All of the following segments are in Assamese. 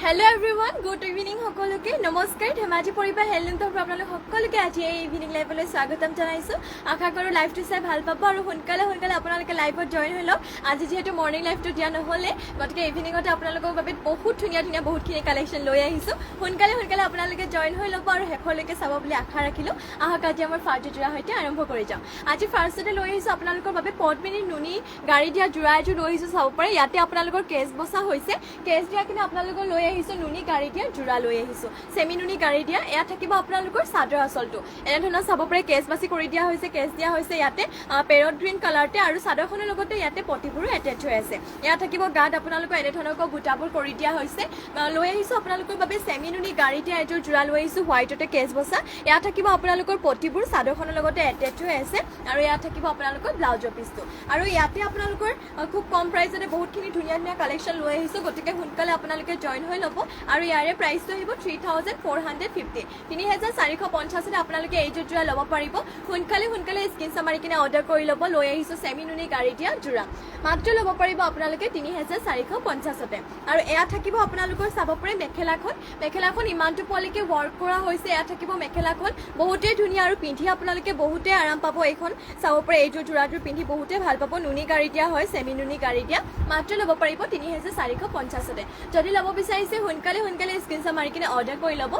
Hello everyone, good evening সকলোকে নমস্কাৰ ধেমাজি পৰিবাৰ হেলনতৰ পৰা আপোনালোক সকলোকে আজি এই ইভিনিং লাইভলৈ স্বাগতম জনাইছো আশা কৰো লাইভটো চাই ভাল পাব আৰু সোনকালে আপোনালোকে লাইভত জয়েন হৈ লওক আজি যেহেতু মৰ্নিং লাইভটো দিয়া নহলে গতিকে ইভিনিংতে আপোনালোকৰ বাবে বহুত ধুনীয়া বহুতখিনি কালেকশ্যন লৈ আহিছো সোনকালে আপোনালোকে জয়েন হৈ লওক আৰু শেষলৈকে চাব বুলি আশা ৰাখিলো আহক আজি আমাৰ ফাৰ্ষ্ট জোৰা হৈতে আৰম্ভ কৰি যাওঁ আজি ফাৰ্ষ্টতে লৈ আহিছো আপোনালোকৰ বাবে পদ্মিনী নুনি গাড়ী দিয়া জোৰা এযোৰ লৈ আহিছো চাব পাৰে ইয়াতে আপোনালোকৰ কেছ বসা হৈছে কেছ দিয়া কিনে আপোনালোকৰ লৈ আহিছো নুনি গাড়ী দিয়া জোৰা লৈ আহিছো সেমি নুনি গাড়ী দিয়া এয়া থাকিব আপোনালোকৰ সাদৰ আসলটো এনে ধৰণৰ চাব পাৰে কেছ বাছি কৰি দিয়া হৈছে কেছ দিয়া হৈছে ইয়াতে পেৰট গ্ৰীন কালাৰতে আৰু সাদৰখনৰ লগতে ইয়াতে পটিবোৰো এটেচ হৈ আছে এয়া থাকিব গাত আপোনালোকৰ এনে ধৰণৰ বুটাবোৰ কৰি দিয়া হৈছে লৈ আহিছো আপোনালোকৰ বাবে সেমি নুনি গাড়ী দিয়া এযোৰ জোৰা লৈ আহিছো হোৱাইটতে কেছ বসা এয়া থাকিব আপোনালোকৰ পটিবোৰ সাদৰখনৰ লগতে এটেচ হৈ আছে আৰু এয়া থাকিব আপোনালোকৰ ব্লাউজৰ পিছটো আৰু ইয়াতে আপোনালোকৰ খুব কম প্ৰাইসতে বহুতখিনি ধুনীয়া কালেকশ্যন লৈ আহিছো গতিকে সোনকালে আপোনালোকে জয়েন হৈ লব আৰু ইয়াৰে প্ৰাইসটো আহিব 3450 3450 আপোনালোকে এই জোৰা লব পাৰিব সোনকালে স্ক্ৰিনশ্বট মাৰি কিনে অৰ্ডাৰ কৰি লব লৈ আহিছো সেমি নুনি গাড়ী দিয়া জোৰা মাত্ৰ লব পাৰিব আপোনালোকে 3450 আৰু এয়া থাকিব আপোনালোকৰ চাব পাৰে মেখেলাখন ইমানটো পলিকে ওয়াৰ্ক কৰা হৈছে এয়া থাকিব মেখেলাখন বহুতে ধুনীয়া আৰু পিন্ধি আপোনালোকে বহুতে আৰাম পাব এইখন চাব পাৰে এই জোৰাটো পিন্ধি বহুতে ভাল পাব নুনি গাড়ী দিয়া হয় সেমি নুনি গাড়ী দিয়া মাত্ৰ লব পাৰিব 3450 যদি লব বিচাৰিছে সোনকালে স্ক্ৰিনশ্বট মাৰি কিনে অৰ্ডাৰ কৰি লব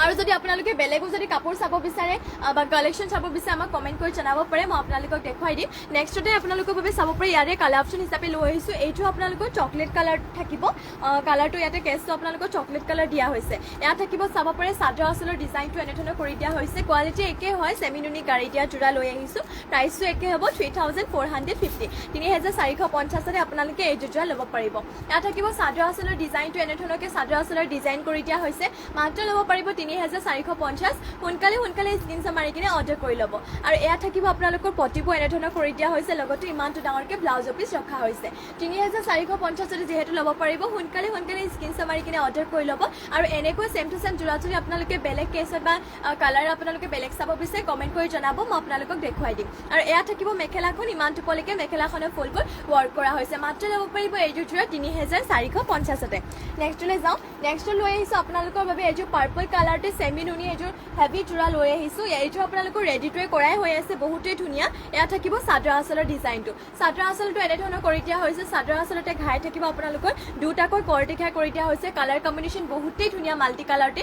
আৰু যদি আপোনালোকে বেলেগো যদি কাপোৰ চাব বিচাৰে বা কালেকশ্যন চাব বিচাৰে আমাক কমেন্ট কৰি জনাব পাৰে মই আপোনালোকক দেখুৱাই দিম নেক্সটতে আপোনালোকৰ বাবে চাব পাৰে ইয়াৰে কালাৰ অপচন হিচাপে লৈ আহিছো এইটো আপোনালোকৰ চকলেট কালাৰ থাকিব কালাৰটো ইয়াতে কেছটো আপোনালোকৰ চকলেট কালাৰ দিয়া হৈছে এয়া থাকিব চাব পাৰে সাদৰ আসলৰ ডিজাইনটো এনে ধৰণৰ কৰি দিয়া হৈছে কোৱালিটি একে হয় সেমি নুনি গাড়ী দিয়া জোৰা লৈ আহিছো প্ৰাইসটো একে হ'ব 3450 3450 আপোনালোকে এই জোৰা ল'ব পাৰিব এয়া থাকিব সাদৰ আসলৰ ডিজাইনটো এনে ধৰণৰকে সাদৰ আসলৰ ডিজাইন কৰি দিয়া হৈছে মাত্ৰ ল'ব পাৰিব 3450 সোনকালে স্ক্ৰিনশ্বট মাৰি কিনে অৰ্ডাৰ কৰি লব আৰু এয়া থাকিব আপোনালোকৰ পটিবোৰ এনে ধৰণৰ কৰি দিয়া হৈছে লগতে ইমানটো ডাঙৰকে ব্লাউজ পিছ ৰখা হৈছে 3450 যেহেতু ল'ব পাৰিব সোনকালে স্ক্ৰিনশ্বট মাৰি কিনে অৰ্ডাৰ কৰি লব আৰু এনেকৈ সেম টু সেম জোৰা যদি আপোনালোকে বেলেগ কেছত বা কালাৰ আপোনালোকে বেলেগ চাব বিচাৰে কমেন্ট কৰি জনাব মই আপোনালোকক দেখুৱাই দিম আৰু এয়া থাকিব মেখেলাখন ইমানটো পলিকে মেখেলাখনৰ ফুলকৈ ওয়াৰ্ক কৰা হৈছে মাত্ৰ ল'ব পাৰিব এই জোৰা 3450 নেক্সটলৈ যাওঁ নেক্সট লৈ আহিছো আপোনালোকৰ বাবে এযোৰ পাৰ্পল কালাৰতে সেমি নুনি এযোৰ হেভি জোৰা লৈ আহিছো এইযোৰ আপোনালোকৰ ৰেডি টু কৰাই হৈ আছে বহুতে ধুনীয়া এয়া থাকিব সাদৰ আসলৰ ডিজাইনটো সাদৰ আসলটো এনে ধৰণৰ কৰি দিয়া হৈছে সাদৰ আসলতে ঘাই থাকিব আপোনালোকৰ দুটাকৈ কৰ্টিঘাই কৰি দিয়া হৈছে কালাৰ কম্বিনেশ্যন বহুতে ধুনীয়া মাল্টি কালাৰতে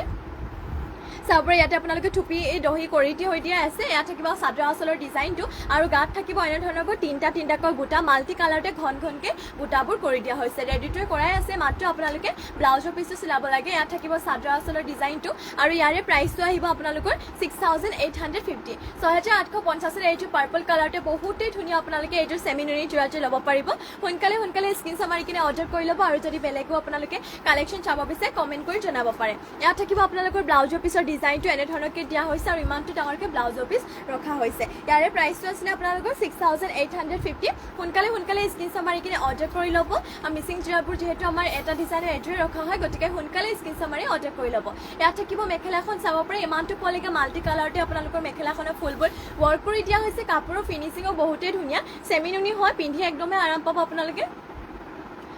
চাবৰে ইয়াতে আপোনালোকে টুপি দহি কৰি দিয়া আছে এয়া থাকিব সাদৰ আসলৰ ডিজাইনটো আৰু গাত থাকিব এনে ধৰণৰ তিনটাকৈ বুটা মাল্টি কালাৰতে ঘনকে বুটাবোৰ কৰি দিয়া হৈছে ৰেডি টু কৰাই আছে মাত্ৰ আপোনালোকে ব্লাউজৰ পিছটো চিলাব লাগে এয়া থাকিব সাদৰ আসলৰ ডিজাইনটো আৰু ইয়াৰে প্ৰাইসটো আহিব আপোনালোকৰ 6850 6850 এইটো পাৰ্পল কালাৰতে বহুতে ধুনীয়া আপোনালোকে এইটো সেমি নুনি জোৰাটো ল'ব পাৰিব সোনকালে স্ক্ৰিনশ্বট মাৰি কিনে অৰ্ডাৰ কৰি ল'ব আৰু যদি বেলেগো আপোনালোকে কালেকশ্যন চাব বিচাৰে কমেন্ট কৰি জনাব পাৰে এয়া থাকিব আপোনালোকৰ ব্লাউজৰ পিছৰ ডিজাইনটো এনে ধৰণৰকে দিয়া হৈছে আৰু ইমানটো ডাঙৰকে ব্লাউজৰ পিছ ৰখা হৈছে ইয়াৰে প্ৰাইসটো আছিল আপোনালোকৰ 6850 সোনকালে স্ক্ৰিনশ্বট মাৰি কিনে অৰ্ডাৰ কৰি ল'ব আৰু মিচিং জোৰাবোৰ যেহেতু আমাৰ এটা ডিজাইনৰ এড্ৰে ৰখা হয় গতিকে সোনকালে স্ক্ৰিনশ্বট মাৰি অৰ্ডাৰ কৰি ল'ব ইয়াত থাকিব মেখেলাখন চাব পাৰে ইমানটো পলিকে মাল্টি কালাৰতে আপোনালোকৰ মেখেলাখনৰ ফুলবোৰ ওয়াৰ্ক কৰি দিয়া হৈছে কাপোৰৰ ফিনিচিংও বহুতে ধুনীয়া সেমি নুনি হয় পিন্ধি একদমে আৰাম পাব আপোনালোকে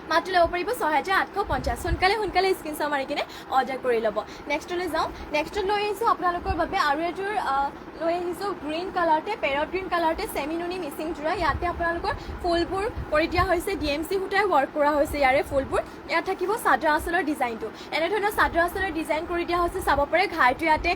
মাত্ৰ ল'ব পাৰিব 6850 সোনকালে স্ক্ৰিনশ্বট মাৰি কিনে অৰ্ডাৰ কৰি ল'ব নেক্সটলৈ যাওঁ নেক্সট লৈ আহিছো আপোনালোকৰ বাবে আৰু এযোৰ লৈ আহিছো গ্ৰীণ কালাৰতে পেৰট গ্ৰীণ কালাৰতে সেমি নুনি মিচিং জোৰা ইয়াতে আপোনালোকৰ ফুলবোৰ কৰি দিয়া হৈছে ডিএমসি সূতাই ওয়াৰ্ক কৰা হৈছে ইয়াৰে ফুলবোৰ ইয়াত থাকিব সাদৰ আসলৰ ডিজাইনটো এনে ধৰণৰ সাদৰ আসলৰ ডিজাইন কৰি দিয়া হৈছে চাব পাৰে ঘাইটো ইয়াতে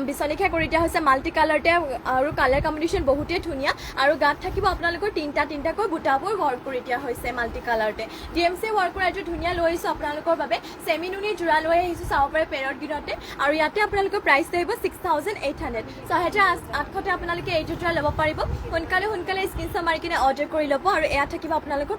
বিচলিখা কৰি দিয়া হৈছে মাল্টি কালাৰতে আৰু কালাৰ কম্বিনেশ্যন বহুতে ধুনীয়া আৰু গাত থাকিব আপোনালোকৰ তিনটাকৈ বুটাবোৰ ওয়াৰ্ক কৰি দিয়া হৈছে মাল্টি কালাৰতে ডিএমসি ওয়াৰ্ক কৰা এযোৰ ধুনীয়া লৈ আহিছো আপোনালোকৰ বাবে সেমি নুনি জোৰা লৈ আহিছো চাব পাৰে পেৰট গ্ৰীণতে আৰু ইয়াতে আপোনালোকৰ প্ৰাইসটো আহিব 6800 6800 আপোনালোকে এই জোৰা ল'ব পাৰিব সোনকালে স্ক্ৰিনশ্বট মাৰি কিনে অৰ্ডাৰ কৰি ল'ব আৰু এয়া থাকিব আপোনালোকৰ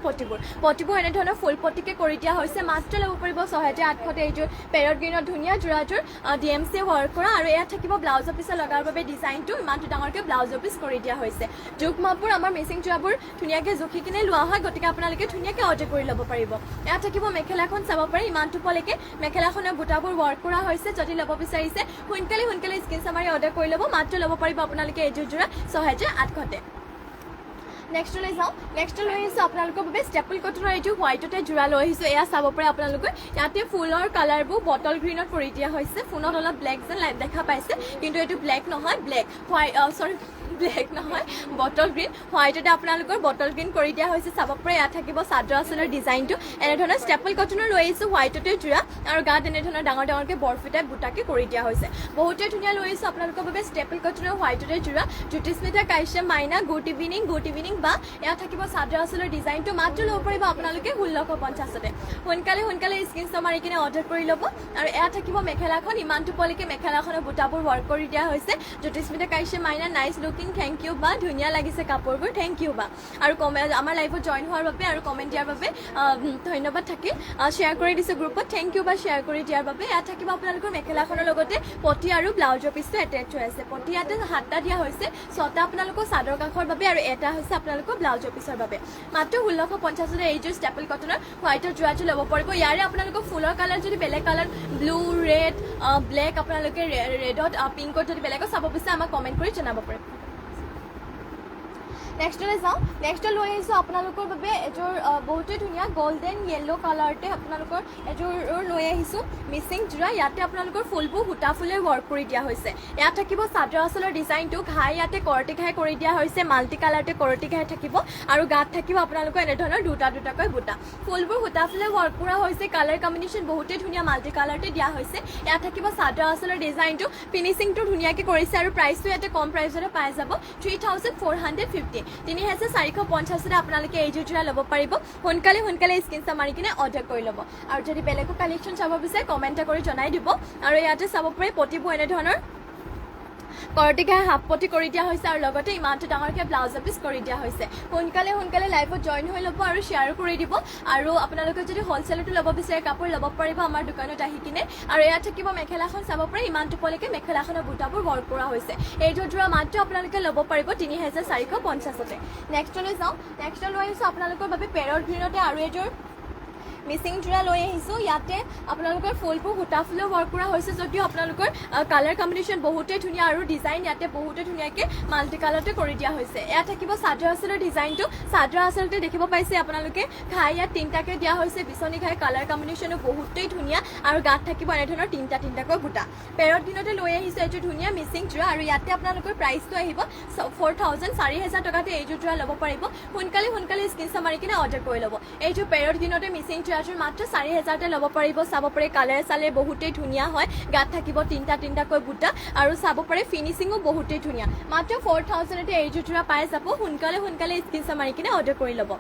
পটিবোৰ এনে ধৰণৰ ফুল পটিকে কৰি দিয়া হৈছে মাত্ৰ ল'ব পাৰিব 6800 এইযোৰ পেৰট গ্ৰীণৰ ধুনীয়া জোৰাযোৰ ডিএমসি ওয়াৰ্ক কৰা আৰু এয়া থাকিব ব্লাউজৰ পিছত লগাৰ বাবে ডিজাইনটো ইমানটো ডাঙৰকে ব্লাউজৰ পিছ কৰি দিয়া হৈছে জোখমাপবোৰ আমাৰ মিচিং জোৰাবোৰ ধুনীয়াকে জুখি কিনে লোৱা হয় গতিকে আপোনালোকে ধুনীয়াকে অৰ্ডাৰ কৰি ল'ব পাৰিব এয়া থাকিব মেখেলাখন চাব পাৰে ইমানটো পলিকে মেখেলাখনৰ বুটাবোৰ ওয়াৰ্ক কৰা হৈছে যদি ল'ব বিচাৰিছে সোনকালে স্ক্ৰিনশ্বট মাৰি অৰ্ডাৰ কৰি ল'ব মাত্ৰ ল'ব পাৰিব আপোনালোকে এই জোৰা 6800 নেক্সটলৈ যাওঁ নেক্সট লৈ আহিছোঁ আপোনালোকৰ বাবে ষ্টেপল কটনৰ এইটো হোৱাইটতে যোৰা লৈ আহিছোঁ এয়া চাব পাৰে আপোনালোকে ইয়াতে ফুলৰ কালাৰবোৰ বটল গ্ৰীণত কৰি দিয়া হৈছে ফোনত অলপ ব্লেক যেন দেখা পাইছে কিন্তু এইটো ব্লেক নহয় ব্লেক ব্লেক নহয় বটল গ্ৰীণ হোৱাইটতে আপোনালোকৰ বটল গ্ৰীণ কৰি দিয়া হৈছে চাব পাৰে ইয়াত থাকিব চাদৰ আঁচলৰ ডিজাইনটো এনেধৰণৰ ষ্টেপল কটনৰ লৈ আহিছোঁ হোৱাইটতে যোৰা আৰু গাত এনেধৰণৰ ডাঙৰ ডাঙৰকৈ বৰফি টাইপ বুটাকে কৰি দিয়া হৈছে বহুতে ধুনীয়া লৈ আহিছোঁ আপোনালোকৰ বাবে ষ্টেপল কটনৰ হোৱাইটতে যোৰা জ্যোতিস্মিতা কাশ্যপ মাইনা গুড ইভিনিং বা এয়া থাকিব চাদৰ আঁচলৰ ডিজাইনটো মাত্ৰ ল'ব পাৰিব আপোনালোকে 1650তে সোনকালে স্ক্ৰীনশ্বট মাৰি কিনে অৰ্ডাৰ কৰি ল'ব আৰু এয়া থাকিব মেখেলাখন ইমানটো পোৱালৈকে মেখেলাখনৰ বুটাবোৰ ৱৰ্ক কৰি দিয়া হৈছে জ্যোতিস্মিতা কাশ্যপ মাইনা নাইচ লুকিং থেংক ইউ বা ধুনীয়া লাগিছে কাপোৰবোৰ থেংক ইউ বা আৰু আমাৰ লাইভত জইন হোৱাৰ বাবে আৰু কমেণ্ট দিয়াৰ বাবে ধন্যবাদ থাকিল শ্বেয়াৰ কৰি দিছোঁ গ্ৰুপত থেংক ইউ বা শ্বেয়াৰ কৰি দিয়াৰ বাবে ইয়াত থাকিব আপোনালোকৰ মেখেলাখনৰ লগতে পটি আৰু ব্লাউজৰ পিচটো এটেচ হৈ আছে পটি ইয়াতে 7টা দিয়া হৈছে 6টা আপোনালোকৰ চাদৰ কাষৰ বাবে আৰু এটা হৈছে আপোনালোকৰ ব্লাউজৰ পিচৰ বাবে মাত্ৰ 1650তে এইযোৰ ষ্টেপল কটনৰ হোৱাইটৰ যোৰাটো ল'ব পাৰিব ইয়াৰে আপোনালোকৰ ফুলৰ কালাৰ যদি বেলেগ কালাৰ ব্লু ৰেড ব্লেক আপোনালোকে ৰেডত পিংকত যদি বেলেগত চাব বিচাৰে আমাক কমেণ্ট কৰি জনাব পাৰিব নেক্সটলৈ যাওঁ নেক্সট লৈ আহিছোঁ আপোনালোকৰ বাবে এযোৰ বহুতেই ধুনীয়া গল্ডেন য়েল্ল' কালাৰতে আপোনালোকৰ এযোৰ লৈ আহিছোঁ মিচিং যোৰা ইয়াতে আপোনালোকৰ ফুলবোৰ সূতা ফুলে ৱৰ্ক কৰি দিয়া হৈছে ইয়াত থাকিব চাদৰ আঁচলৰ ডিজাইনটো ঘাই ইয়াতে কৰতি ঘাই কৰি দিয়া হৈছে মাল্টি কালাৰতে কৰতি ঘাই থাকিব আৰু গাত থাকিব আপোনালোকৰ এনেধৰণৰ দুটাকৈ বুটা ফুলবোৰ সূতা ফুলে ৱৰ্ক কৰা হৈছে কালাৰ কম্বিনেশ্যন বহুতেই ধুনীয়া মাল্টি কালাৰতে দিয়া হৈছে ইয়াত থাকিব চাদৰ আঁচলৰ ডিজাইনটো ফিনিচিংটো ধুনীয়াকৈ কৰিছে আৰু প্ৰাইচটো ইয়াতে কম প্ৰাইচতে পাই যাব 3450 3450তে আপোনালোকে এইযোৰ যোৰা ল'ব পাৰিব সোনকালে স্ক্ৰীনশ্বট মাৰি কিনে অৰ্ডাৰ কৰি ল'ব আৰু যদি বেলেগো কালেকশ্যন চাব বিচাৰে কমেণ্ট কৰি জনাই দিব আৰু ইয়াতে চাব পাৰে পটিবোৰ এনেধৰণৰ কৰতি ঘাই হাফ পটি কৰি দিয়া হৈছে আৰু লগতে ইমানটো ডাঙৰকৈ ব্লাউজৰ পিচ কৰি দিয়া হৈছে সোনকালে লাইভত জইন হৈ ল'ব আৰু শ্বেয়াৰো কৰি দিব আৰু আপোনালোকে যদি হ'লচেলতো ল'ব বিচাৰে কাপোৰ ল'ব পাৰিব আমাৰ দোকানত আহি কিনে আৰু ইয়াত থাকিব মেখেলাখন চাব পাৰে ইমানটো পোৱালৈকে মেখেলাখনৰ বুটাবোৰ ৱৰ্ক কৰা হৈছে এইযোৰ যোৰা মাত্ৰ আপোনালোকে ল'ব পাৰিব 3450তে নেক্সটলৈ যাওঁ নেক্সট লৈ আহিছোঁ আপোনালোকৰ বাবে পেৰট গ্ৰীণতে আৰু এযোৰ মিচিং যোৰা লৈ আহিছোঁ ইয়াতে আপোনালোকৰ ফুলবোৰ সূতা ফুলে ৱৰ্ক কৰা হৈছে যদিও আপোনালোকৰ কালাৰ কম্বিনেশ্যন বহুতেই ধুনীয়া আৰু ডিজাইন ইয়াতে বহুতেই ধুনীয়াকৈ মাল্টি কালাৰতে কৰি দিয়া হৈছে ইয়াত থাকিব চাদৰ আঁচলৰ ডিজাইনটো চাদৰ আঁচলতে দেখিব পাইছে আপোনালোকে ঘাই ইয়াত 3টাকৈ দিয়া হৈছে বিচনী ঘাই কালাৰ কম্বিনেশ্যনো বহুতেই ধুনীয়া আৰু গাত থাকিব এনেধৰণৰ 3টাকৈ বুটা পেৰট দিনতে লৈ আহিছোঁ এইযোৰ ধুনীয়া মিচিং যোৰা আৰু ইয়াতে আপোনালোকৰ প্ৰাইচটো আহিব 4000 টকাতে এইযোৰ যোৰা ল'ব পাৰিব সোনকালে স্ক্ৰীনশ্বট মাৰি কিনে অৰ্ডাৰ কৰি ল'ব এইযোৰ পেৰট দিনতে মিচিং যোৰাযোৰ মাত্ৰ 4000তে ল'ব পাৰিব চাব পাৰে কালাৰ চালে বহুতেই ধুনীয়া হয় গাত থাকিব 3টাকৈ বুটা আৰু চাব পাৰে ফিনিচিঙো বহুতেই ধুনীয়া মাত্ৰ 4000তে এইযোৰ যোৰা পাই যাব সোনকালে স্ক্ৰীনশ্বট মাৰি কিনে অৰ্ডাৰ কৰি ল'ব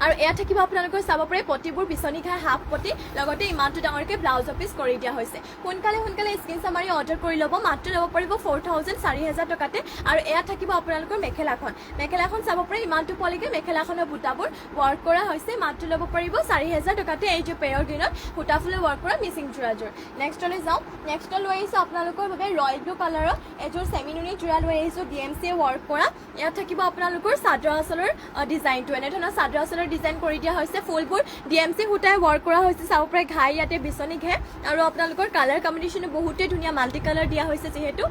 আৰু এয়া থাকিব আপোনালোকৰ চাব পাৰে পটিবোৰ বিচনী ঘাই হাফ পটি লগতে ইমানটো ডাঙৰকৈ ব্লাউজৰ পিচ কৰি দিয়া হৈছে সোনকালে স্ক্ৰীনশ্বট মাৰি অৰ্ডাৰ কৰি ল'ব মাত্ৰ ল'ব পাৰিব 4000 টকাতে আৰু এয়া থাকিব আপোনালোকৰ মেখেলাখন চাব পাৰে ইমানটো পোৱালৈকে মেখেলাখনৰ বুটাবোৰ ৱৰ্ক কৰা হৈছে মাত্ৰ ল'ব পাৰিব 4000 টকাতে এইযোৰ পেৰৰ দিনত সূতা ফুলে ৱৰ্ক কৰা মিচিং যোৰাযোৰ নেক্সটলৈ যাওঁ নেক্সট লৈ আহিছোঁ আপোনালোকৰ বাবে ৰয়েল ব্লু কালাৰৰ এযোৰ চেমিনুনি যোৰা লৈ আহিছোঁ DMC ৱৰ্ক কৰা ইয়াত থাকিব আপোনালোকৰ চাদৰ আঁচলৰ ডিজাইনটো এনেধৰণৰ চাদৰ আঁচলৰ ডিজাইন কৰি দিয়া হৈছে ফুলবোৰ DMC সূতাই ৱৰ্ক কৰা হৈছে চাব পাৰে ঘাই ইয়াতে বিচনী ঘাই আৰু আপোনালোকৰ কালাৰ কম্বিনেশ্যনো বহুতেই ধুনীয়া মাল্টি কালাৰ দিয়া হৈছে যিহেতু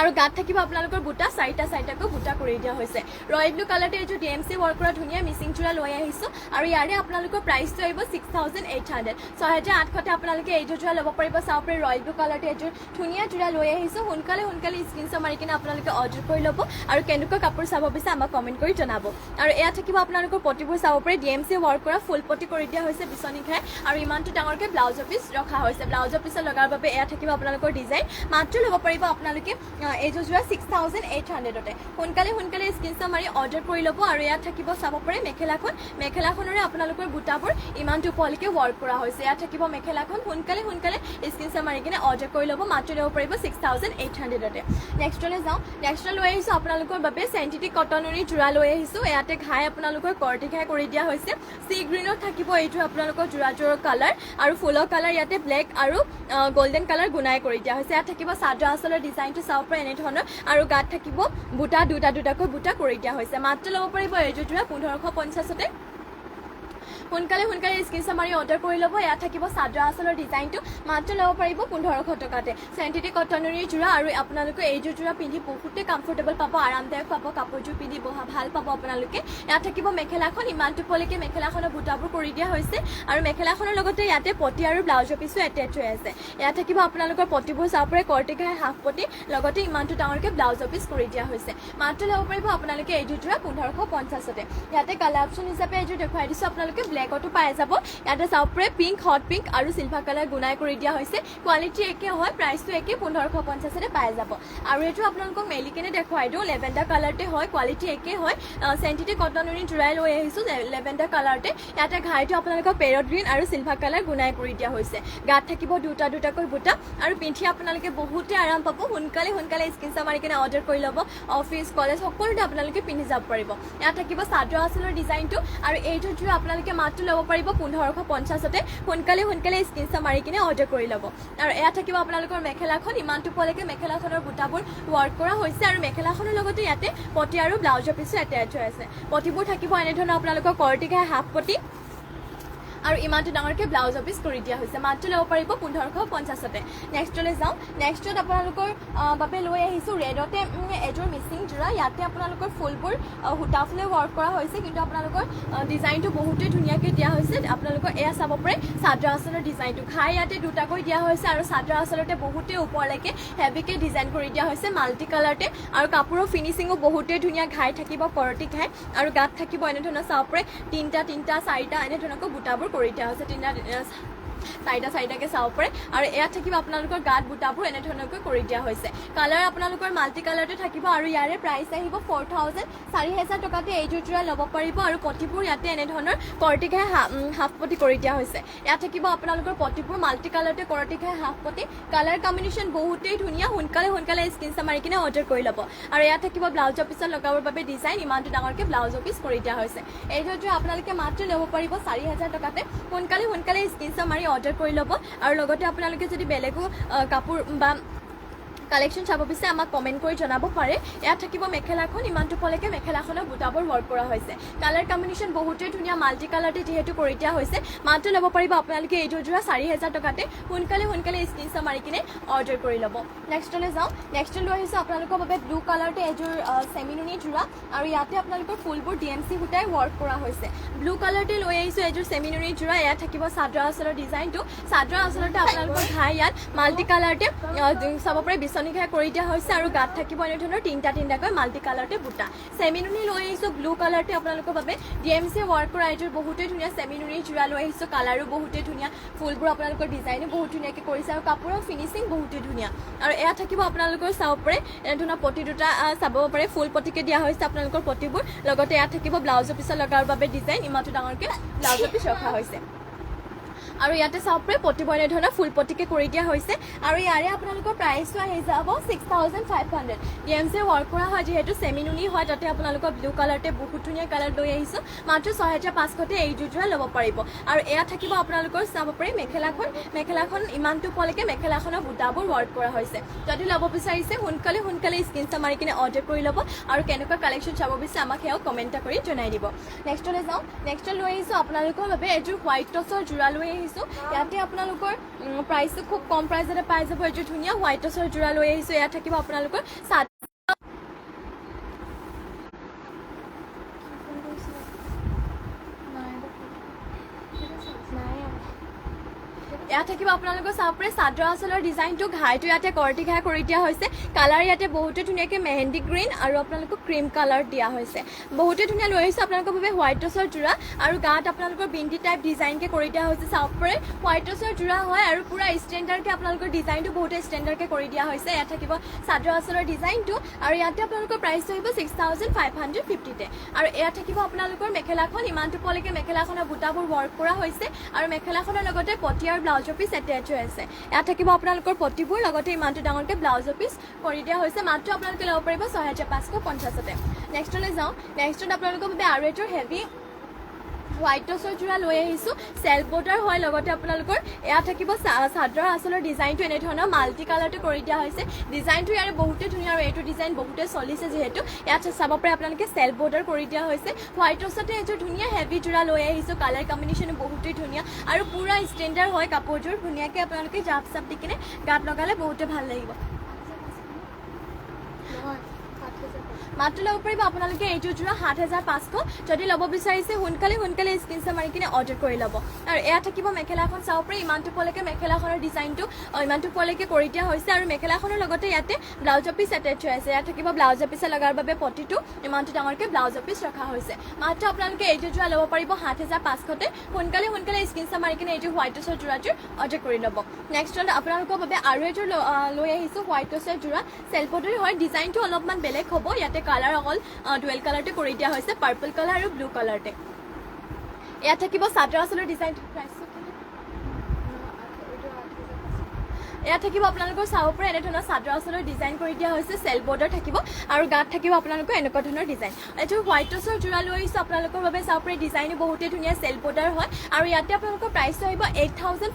আৰু গাত থাকিব আপোনালোকৰ বুটা 4টাকৈ বুটা কৰি দিয়া হৈছে ৰয়েল ব্লু কালাৰতে এইযোৰ DMC ৱৰ্ক কৰা ধুনীয়া মিচিং যোৰা লৈ আহিছোঁ আৰু ইয়াৰে আপোনালোকৰ প্ৰাইচটো আহিব 6800 6800তে আপোনালোকে এইযোৰ যোৰা ল'ব পাৰিব চাব পাৰে ৰয়েল ব্লু কালাৰতে এইযোৰ ধুনীয়া যোৰা লৈ আহিছোঁ সোনকালে স্ক্ৰীনশ্বট মাৰি কিনে আপোনালোকে অৰ্ডাৰ কৰি ল'ব আৰু কেনেকুৱা কাপোৰ চাব বিচাৰে আমাক কমেণ্ট কৰি জনাব আৰু এয়া থাকিব আপোনালোকৰ পটিবোৰ চাব পাৰে DMC ৱৰ্ক কৰা ফুল পটি কৰি দিয়া হৈছে বিচনী ঘাই আৰু ইমানটো ডাঙৰকৈ ব্লাউজৰ পিচ ৰখা হৈছে ব্লাউজৰ পিছত লগাৰ বাবে এয়া থাকিব আপোনালোকৰ ডিজাইন মাত্ৰ ল'ব পাৰিব আপোনালোকে এইযোৰ যোৰা 6800তে সোনকালে স্ক্ৰীনশ্বট মাৰি অৰ্ডাৰ কৰি ল'ব আৰু ইয়াত থাকিব চাব পাৰে মেখেলাখনৰে আপোনালোকৰ বুটাবোৰ ইমানটো পোৱালৈকে ৱৰ্ক কৰা হৈছে ইয়াত থাকিব মেখেলাখন সোনকালে স্ক্ৰীনশ্বট মাৰি কিনে অৰ্ডাৰ কৰি ল'ব মাত্ৰ ল'ব পাৰিব 6800তে নেক্সটলৈ যাওঁ নেক্সট লৈ আহিছোঁ আপোনালোকৰ বাবে চেণ্টিটিক কটনৰি যোৰা লৈ আহিছোঁ ইয়াতে ঘাই আপোনালোকৰ কৰতি ঘাই কৰি দিয়া হৈছে চি গ্ৰীণত থাকিব এইযোৰ আপোনালোকৰ যোৰাযোৰৰ কালাৰ আৰু ফুলৰ কালাৰ ইয়াতে ব্লেক আৰু গোল্ডেন কালাৰ গুণাই কৰি দিয়া হৈছে ইয়াত থাকিব চাদৰ আঁচলৰ ডিজাইনটো চাব পাৰে এনেধৰণৰ আৰু গাত থাকিব বুটা দুটাকৈ বুটা কৰি দিয়া হৈছে মাত্ৰ ল'ব পাৰিব এইযোৰ যোৰা 1550তে সোনকালে স্ক্ৰীনশ্বট মাৰি অৰ্ডাৰ কৰি ল'ব ইয়াত থাকিব চাদৰ আঁচলৰ ডিজাইনটো মাত্ৰ ল'ব পাৰিব 1500 টকাতে চেণ্টিটিক কটনৰ যোৰা আৰু আপোনালোকে এইযোৰ যোৰা পিন্ধি বহুতে কমফৰ্টেবল পাব আৰামদায়ক পাব কাপোৰযোৰ পিন্ধি বহা ভাল পাব আপোনালোকে ইয়াত থাকিব মেখেলাখন ইমানটো পলৈকে মেখেলাখনৰ বুটাবোৰ কৰি দিয়া হৈছে আৰু মেখেলাখনৰ লগতে ইয়াতে পটি আৰু ব্লাউজৰ পিছো এটেচ হৈ আছে ইয়াত থাকিব আপোনালোকৰ পটিবোৰ চাপৰে কৰ্টিকাই হাফ পটি লগতে ইমানটো ডাঙৰকে ব্লাউজৰ পিছ কৰি দিয়া হৈছে মাত্ৰ ল'ব পাৰিব আপোনালোকে এইযোৰ যোৰা 1550তে ইয়াতে কালাৰ অপশ্যন হিচাপে এইযোৰ দেখুৱাই দিছোঁ আপোনালোকে ব্লেকতো পাই যাব ইয়াতে চাপৰে পিংক হট পিংক আৰু চিলভাৰ কালাৰ গুণাই কৰি দিয়া হৈছে কোৱালিটি একে হয় প্ৰাইচটো একে 1550তে পাই যাব আৰু এইটো আপোনালোকক মেলি কেনে দেখুৱাই দিওঁ লেভেণ্ডাৰ কালাৰতে হয় কোৱালিটি একে হয় চেণ্টিটিক কটনৰ জোৰাই লৈ আহিছোঁ লেভেণ্ডাৰ কালাৰতে ইয়াতে ঘাইটো আপোনালোকক পেৰট গ্ৰীণ আৰু চিলভাৰ কালাৰ গুণাই কৰি দিয়া হৈছে গাত থাকিব দুটাকৈ বুটা আৰু পিন্ধি আপোনালোকে বহুতে আৰাম পাব সোনকালে স্ক্ৰীনশ্বট মাৰি কেনে অৰ্ডাৰ কৰি ল'ব অফিচ কলেজ সকলোতে আপোনালোকে পিন্ধি যাব পাৰিব ইয়াত থাকিব চাদৰ আঁচলৰ ডিজাইনটো আৰু এইযোৰ যোৰ আপোনালোকে মাত্ৰ ল'ব পাৰিব 1550তে সোনকালে স্ক্ৰীনশ্বট মাৰি কিনে অৰ্ডাৰ কৰি ল'ব আৰু ইয়াত থাকিব আপোনালোকৰ মেখেলাখন ইমানটো পলৈকে মেখেলাখনৰ বুটাবোৰ ৱৰ্ক কৰা হৈছে আৰু মেখেলাখনৰ লগতে ইয়াতে পটি আৰু ব্লাউজৰ পিছো এটেচ হৈ আছে পটিবোৰ থাকিব এনেধৰণৰ আপোনালোকৰ কৰ্টিকাই হাফ পটি আৰু ইমানটো ডাঙৰকে ব্লাউজৰ পিছ কৰি দিয়া হৈছে মাত্ৰ ল'ব পাৰিব 1550তে নেক্সটলৈ যাওঁ নেক্সটত আপোনালোকৰ বাবে লৈ আহিছোঁ ৰেডতে এযোৰ মিচিং যোৰা ইয়াতে আপোনালোকৰ ফুলবোৰ সূতা ফুলে ৱৰ্ক কৰা হৈছে কিন্তু আপোনালোকৰ ডিজাইনটো বহুতেই ধুনীয়াকৈ দিয়া হৈছে আপোনালোকৰ এয়া চাব পাৰে চাদৰ আঁচলৰ ডিজাইনটো ঘাই ইয়াতে দুটাকৈ দিয়া হৈছে আৰু চাদৰ আঁচলতে বহুতেই ওপৰলৈকে হেভিকৈ ডিজাইন কৰি দিয়া হৈছে মাল্টি কালাৰতে আৰু কাপোৰৰ ফিনিচিঙো বহুতেই ধুনীয়া ঘাই থাকিব কৰটি ঘাই আৰু গাত থাকিব এনেধৰণৰ চাব পাৰে তিনিটা চাৰিটা এনেধৰণকৈ বুটাবোৰ কৰি দিয়া হৈছে চাৰিটাকে চাব পাৰে আৰু ইয়াত থাকিব আপোনালোকৰ গাত বুটাবোৰ এনেধৰণকৈ কৰি দিয়া হৈছে কালাৰ আপোনালোকৰ মাল্টি কালাৰতে থাকিব আৰু ইয়াৰে প্ৰাইচ আহিব 4000 টকাতে এইযোৰ যোৰা ল'ব পাৰিব আৰু পটিবোৰ ইয়াতে এনেধৰণৰ কৰ্টিঘাই হাফ পটি কৰি দিয়া হৈছে ইয়াত থাকিব আপোনালোকৰ পটিবোৰ মাল্টি কালাৰতে কৰ্টিঘাই হাফ পটি কালাৰ কম্বিনেশ্যন বহুতেই ধুনীয়া সোনকালে স্ক্ৰীনশ্বট মাৰি কিনে অৰ্ডাৰ কৰি ল'ব আৰু ইয়াত থাকিব ব্লাউজৰ পিছত লগাবৰ বাবে ডিজাইন ইমানটো ডাঙৰকৈ ব্লাউজৰ পিছ কৰি দিয়া হৈছে এইযোৰ যোৰা আপোনালোকে মাত্ৰ ল'ব পাৰিব 4000 টকাতে সোনকালে স্ক্ৰীনশ্বট মাৰি অৰ্ডাৰ কৰি ল'ব আৰু লগতে আপোনালোকে যদি বেলেগো কাপোৰ বা কালেকশ্যন চাব বিচাৰে আমাক কমেণ্ট কৰি জনাব পাৰে ইয়াত থাকিব মেখেলাখন ইমানটো পলৈকে মেখেলাখনৰ বুটাবোৰ ৱৰ্ক কৰা হৈছে কালাৰ কম্বিনেশ্যন বহুতেই ধুনীয়া মাল্টি কালাৰতে যিহেতু কৰি দিয়া হৈছে মাত্ৰ ল'ব পাৰিব আপোনালোকে এইযোৰ যোৰা 4000 টকাতে সোনকালে স্ক্ৰীনশ্বট মাৰি কিনে অৰ্ডাৰ কৰি ল'ব নেক্সটলৈ যাওঁ নেক্সট লৈ আহিছোঁ আপোনালোকৰ বাবে ব্লু কালাৰতে এযোৰ চেমিনুনি যোৰা আৰু ইয়াতে আপোনালোকৰ ফুলবোৰ DMC সূতাই ৱৰ্ক কৰা হৈছে ব্লু কালাৰতে লৈ আহিছোঁ এযোৰ চেমিনুনি যোৰা ইয়াত থাকিব চাদৰ আঁচলৰ ডিজাইনটো চাদৰ আঁচলতে আপোনালোকৰ ঘাই ইয়াত মাল্টি কালাৰতে চাব পাৰে ঘাই কৰি দিয়া হৈছে আৰু গাত থাকিব এনেধৰণৰ তিনিটাকৈ মাল্টি কালাৰতে বুটা চেমিনুনি লৈ আহিছোঁ ব্লু কালাৰতে আপোনালোকৰ বাবে DMC ৱৰ্ক কৰা এযোৰ বহুতেই ধুনীয়া চেমিনুনি যোৰা লৈ আহিছোঁ কালাৰো বহুতেই ধুনীয়া ফুলবোৰ আপোনালোকৰ ডিজাইনো বহুত ধুনীয়াকৈ কৰিছে আৰু কাপোৰৰ ফিনিচিং বহুতেই ধুনীয়া আৰু এয়া থাকিব আপোনালোকৰ চাব পাৰে এনেধৰণৰ পটি দুটা চাব পাৰে ফুল পটিকে দিয়া হৈছে আপোনালোকৰ পটিবোৰ লগতে ইয়াত থাকিব ব্লাউজৰ পিছত লগাৰ বাবে ডিজাইন ইমানটো ডাঙৰকৈ ব্লাউজৰ পিছ ৰখা হৈছে আৰু ইয়াতে চাব পাৰে পটিবোৰ এনেধৰণৰ ফুল পটিকে কৰি দিয়া হৈছে আৰু ইয়াৰে আপোনালোকৰ প্ৰাইচটো আহি যাব 6500 DMC ৱৰ্ক কৰা হয় যিহেতু চেমিনুনি হয় তাতে আপোনালোকৰ ব্লু কালাৰতে বহুত ধুনীয়া কালাৰ লৈ আহিছোঁ মাত্ৰ 6500তে এইযোৰ যোৰা ল'ব পাৰিব আৰু এয়া থাকিব আপোনালোকৰ চাব পাৰে মেখেলাখন ইমানটো পলৈকে মেখেলাখনৰ বুটাবোৰ ৱৰ্ক কৰা হৈছে যদি ল'ব বিচাৰিছে সোনকালে স্ক্ৰীনশ্বট মাৰি কিনে অৰ্ডাৰ কৰি ল'ব আৰু কেনেকুৱা কালেকশ্যন চাব বিচাৰে আমাক সেয়াও কমেণ্ট কৰি জনাই দিব নেক্সটলৈ যাওঁ নেক্সট লৈ আহিছোঁ আপোনালোকৰ বাবে এযোৰ হোৱাইট টচৰ যোৰা লৈ আহিছোঁ ইয়াতে আপোনালোকৰ প্ৰাইচটো খুব কম প্ৰাইচতে পাই যাব এযোৰ ধুনীয়া হোৱাইট টচৰ যোৰা লৈ আহিছোঁ ইয়াত থাকিব আপোনালোকৰ ইয়াত থাকিব আপোনালোকৰ চাব পাৰে চাদৰ আঁচলৰ ডিজাইনটো ঘাইটো ইয়াতে কৰ্টি ঘাই কৰি দিয়া হৈছে কালাৰ ইয়াতে বহুতে ধুনীয়াকৈ মেহেন্দি গ্ৰীণ আৰু আপোনালোকক ক্ৰীম কালাৰ দিয়া হৈছে বহুতে ধুনীয়া লৈ আহিছোঁ আপোনালোকৰ বাবে হোৱাইট টচৰ যোৰা আৰু গাত আপোনালোকৰ বিন্দি টাইপ ডিজাইনকৈ কৰি দিয়া হৈছে চাব পাৰে হোৱাইট টচৰ যোৰা হয় আৰু পুৰা ষ্টেণ্ডাৰ্ডকৈ আপোনালোকৰ ডিজাইনটো বহুতে ষ্টেণ্ডাৰ্ডকৈ কৰি দিয়া হৈছে ইয়াত থাকিব চাদৰ আঁচলৰ ডিজাইনটো আৰু ইয়াতে আপোনালোকৰ প্ৰাইচটো আহিব 6550তে আৰু ইয়াত থাকিব আপোনালোকৰ মেখেলাখন ইমানটো পলৈকে মেখেলাখনৰ বুটাবোৰ ৱৰ্ক কৰা হৈছে আৰু মেখেলাখনৰ লগতে পটি আৰু ব্লাউজৰ পিছ এটেচ হৈ আছে ইয়াত থাকিব আপোনালোকৰ পটিবোৰ লগতে ইমানটো ডাঙৰকৈ ব্লাউজৰ পিছ কৰি দিয়া হৈছে মাত্ৰ আপোনালোকে ল'ব পাৰিব 6550তে নেক্সটলৈ যাওঁ নেক্সটত আপোনালোকৰ বাবে আৰু এযোৰ হেভি হোৱাইট টচৰ যোৰা লৈ আহিছোঁ চেল্ফ বৰ্ডাৰ হয় লগতে আপোনালোকৰ এয়া থাকিব চাদৰৰ আচলৰ ডিজাইনটো এনেধৰণৰ মাল্টি কালাৰটো কৰি দিয়া হৈছে ডিজাইনটো ইয়াৰে বহুতেই ধুনীয়া আৰু এইটো ডিজাইন বহুতে চলিছে যিহেতু ইয়াত চাব পাৰে আপোনালোকে চেল্ফ বৰ্ডাৰ কৰি দিয়া হৈছে হোৱাইট টচতে এযোৰ ধুনীয়া হেভি যোৰা লৈ আহিছোঁ কালাৰ কম্বিনেশ্যনো বহুতেই ধুনীয়া আৰু পুৰা ষ্টেণ্ডাৰ্ড হয় কাপোৰযোৰ ধুনীয়াকৈ আপোনালোকে জাপ চাপ দি কিনে গাত লগালে বহুতে ভাল লাগিব মাত্ৰ ল'ব পাৰিব আপোনালোকে এইযোৰ যোৰা ৭৫০০ যদি ল'ব বিচাৰিছে সোনকালে স্ক্ৰীনশ্বট মাৰি কিনে অৰ্ডাৰ কৰি ল'ব আৰু এয়া থাকিব মেখেলাখন চাব পাৰি ইমানটো পোৱালৈকে মেখেলাখনৰ ডিজাইনটো ইমানটো পোৱালৈকে কৰি দিয়া হৈছে আৰু মেখেলাখনৰ লগতে ইয়াতে ব্লাউজৰ পিচ এটেচ হৈ আছে ইয়াত থাকিব ব্লাউজৰ পিচ লগাৰ বাবে পটিটো ইমানটো ডাঙৰকৈ ব্লাউজৰ পিচ ৰখা হৈছে মাত্ৰ আপোনালোকে এইযোৰ যোৰা ল'ব পাৰিব ৭৫০০তে সোনকালে স্ক্ৰীনশ্বট মাৰি কিনে এইযোৰ হোৱাইট টচৰ যোৰাযোৰ অৰ্ডাৰ কৰি ল'ব নেক্সট আপোনালোকৰ বাবে আৰু এযোৰ লৈ আহিছোঁ হোৱাইট টচৰ যোৰা চেল্ফৰ হয় ডিজাইনটো অলপমান বেলেগ হ'ব ইয়াতে কালাৰ অকল ডুৱেল কালাৰতে কৰি দিয়া হৈছে পাৰ্পল কালাৰ আৰু ব্লু কালাৰতে ইয়াত থাকিব চাদৰ আচলৰ ডিজাইনটো প্ৰাইচটো এয়া থাকিব আপোনালোকৰ চাব পৰা এনেধৰণৰ চাদৰ আচলৰ ডিজাইন কৰি দিয়া হৈছে চেল্ফ বৰ্ডাৰ থাকিব আৰু গাত থাকিব আপোনালোকৰ এনেকুৱা ধৰণৰ ডিজাইন এইটো হোৱাইট টচৰ যোৰা লৈ আহিছোঁ আপোনালোকৰ বাবে চাব পৰা ডিজাইনো বহুতেই ধুনীয়া চেল্ফ বৰ্ডাৰ হয় আৰু ইয়াতে আপোনালোকৰ প্ৰাইচটো আহিব ৮৫০০